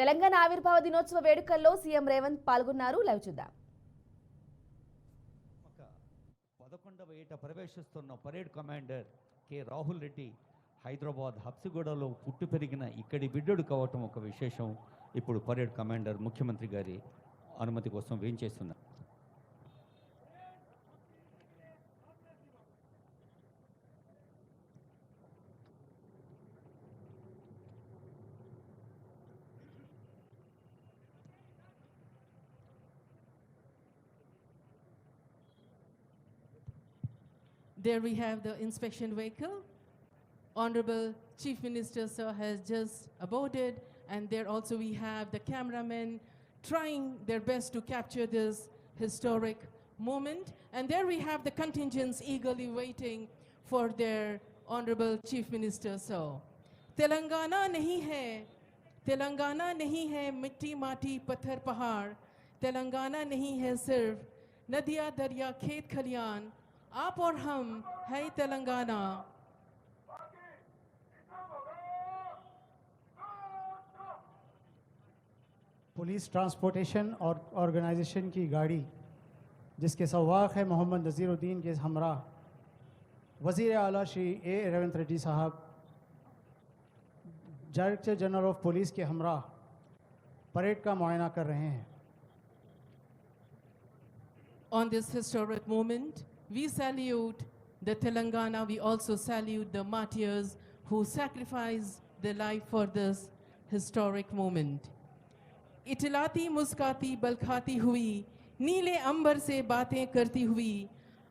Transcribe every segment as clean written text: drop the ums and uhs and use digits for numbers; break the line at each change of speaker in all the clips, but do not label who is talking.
తెలంగాణ ఆవిర్భావ దినోత్సవ వేడుకల్లో సీఎం రేవంత్ పాల్గొన్నారు. లైవ్ చూద్దాం.
11వ ఏట ప్రవేశిస్తున్న parade commander K Rahul Reddy Hyderabad హబ్సిగూడలో పుట్టి పెరిగిన ఇక్కడి బిడ్డడు కావటం ఒక విశేషం. ఇప్పుడు పరేడ్ కమాండర్ ముఖ్యమంత్రి గారి అనుమతి కోసం వేయించేస్తున్నారు.
There we have the inspection vehicle. Honorable Chief Minister sir has just aboarded, and there also we have the cameramen trying their best to capture this historic moment. And there we have the contingents eagerly waiting for their Honorable Chief Minister sir. Telangana nahi hai mitti mati pathar pahar. Telangana nahi hai sirf nadiya darya khet khaliyan. आप और हम है Telangana.
Police transportation और organisation की गाड़ी जिसके सवाक है मोहम्मद नज़ीरुद्दीन के हमरा वज़ीर आला श्री ए रेवंत रेड्डी साहब, डायरेक्टर जनरल ऑफ पुलिस के हमरा परेड का मुआयना कर रहे हैं.
On this historic moment, we salute the Telangana. We also salute the martyrs who sacrificed their life for this historic moment. इटलाती मुस्काती बलखाती हुई नीले अंबर से बातें करती हुई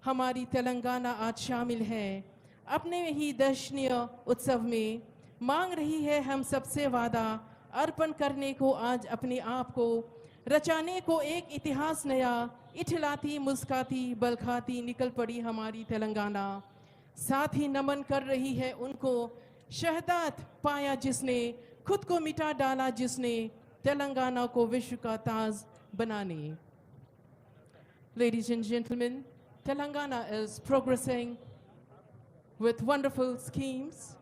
हमारी तेलंगाना आज शामिल है अपने ही दर्शनीय उत्सव में. मांग रही है हम सबसे वादा अर्पण करने को, आज अपने आप को रचाने को एक इतिहास नया. इठलाती मुस्काती बलखाती निकल पड़ी हमारी तेलंगाना. साथ ही नमन कर रही है उनको शहादत पाया जिसने, खुद को मिटा डाला जिसने, तेलंगाना को विश्व का ताज बनाने. Ladies and gentlemen, Telangana is progressing with wonderful schemes.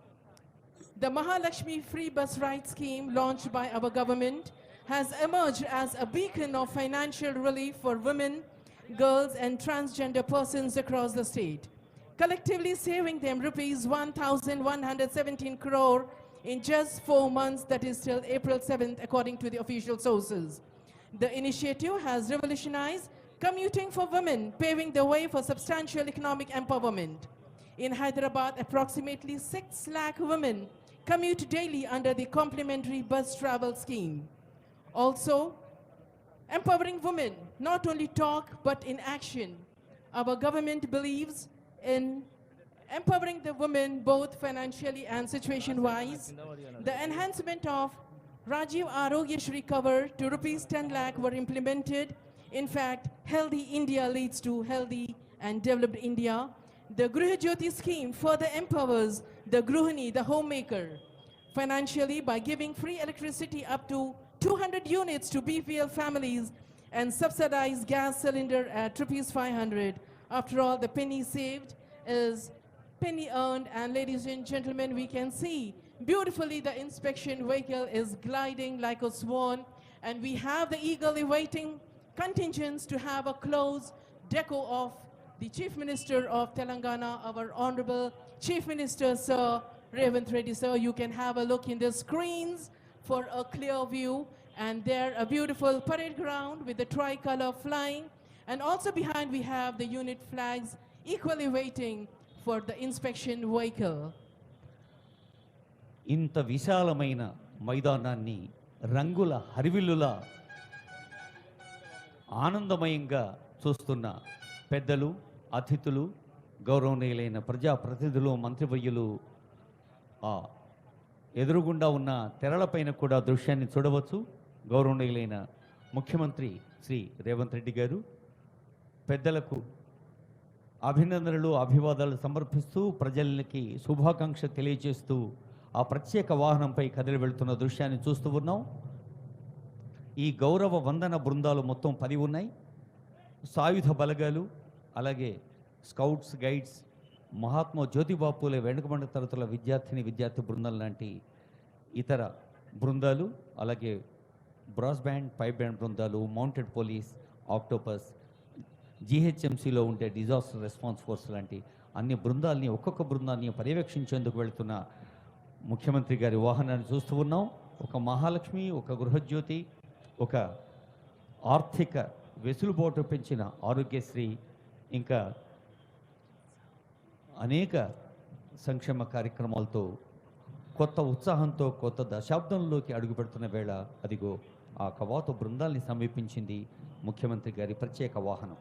The Mahalakshmi free bus ride scheme launched by our government has emerged as a beacon of financial relief for women, girls and transgender persons across the state, collectively saving them rupees 1,117 crore in just 4 months, that is till April 7th, according to the official sources. The initiative has revolutionized commuting for women, paving the way for substantial economic empowerment. In Hyderabad, approximately 6 lakh women commute daily under the complimentary bus travel scheme. Also, empowering women, not only talk but in action. Our government believes in empowering the women both financially and situation-wise. The enhancement of Rajiv Arogya Shri cover to rupees 10 lakh were implemented. In fact, healthy India leads to healthy and developed India. The Griha Jyoti scheme further empowers the Gruhini, the homemaker, financially by giving free electricity up to 200 units to BPL families and subsidized gas cylinder at rupees 500. After all, the penny saved is penny earned. And ladies and gentlemen, we can see beautifully the inspection vehicle is gliding like a swan, and we have the eagerly waiting contingents to have a close deco of the Chief Minister of Telangana, our Honorable Chief Minister Sir Revanth Reddy sir. You can have a look in the screens for a clear view, and there a beautiful parade ground with the tricolor flying, and also behind we have the unit flags equally waiting for the inspection vehicle.
ఇంత విశాలమైన మైదానాన్ని రంగుల హరివిల్లులా ఆనందమయంగా చూస్తున్న పెద్దలు, అతిథులు, గౌరవనీయులైన ప్రజాప్రతినిధులు, మంత్రివర్యులు ఎదురుగుండా ఉన్న తెరలపైన కూడా దృశ్యాన్ని చూడవచ్చు. గౌరవనీయులైన ముఖ్యమంత్రి శ్రీ రేవంత్ రెడ్డి గారు పెద్దలకు అభినందనలు, అభివాదాలు సమర్పిస్తూ ప్రజలకి శుభాకాంక్ష తెలియజేస్తూ ఆ ప్రత్యేక వాహనంపై కదిలి వెళ్తున్న దృశ్యాన్ని చూస్తూ ఉన్నాం. ఈ గౌరవ వందన బృందాలు మొత్తం 10 ఉన్నాయి. సాయుధ బలగాలు, అలాగే స్కౌట్స్, గైడ్స్, మహాత్మా జ్యోతిబా పూలే వెనుకబడిన తరగతుల విద్యార్థి బృందాలు లాంటి ఇతర బృందాలు, అలాగే బ్రాస్ బ్యాండ్, పైప్ బ్యాండ్ బృందాలు, మౌంటెడ్ పోలీస్, ఆక్టోపస్, జీహెచ్ఎంసీలో ఉండే డిజాస్టర్ రెస్పాన్స్ ఫోర్స్ లాంటి అన్ని బృందాలని, ఒక్కొక్క బృందాన్ని పర్యవేక్షించేందుకు వెళుతున్న ముఖ్యమంత్రి గారి వాహనాన్ని చూస్తూ ఉన్నాం. ఒక మహాలక్ష్మి, ఒక గృహజ్యోతి, ఒక ఆర్థిక వెసులుబాటు పెంచిన ఆరోగ్యశ్రీ, ఇంకా అనేక సంక్షేమ కార్యక్రమాలతో కొత్త ఉత్సాహంతో కొత్త దశాబ్దంలోకి అడుగుపెడుతున్న వేళ అదిగో ఆ కవాతు బృందాల్ని సమీపించింది ముఖ్యమంత్రి గారి ప్రత్యేక వాహనం.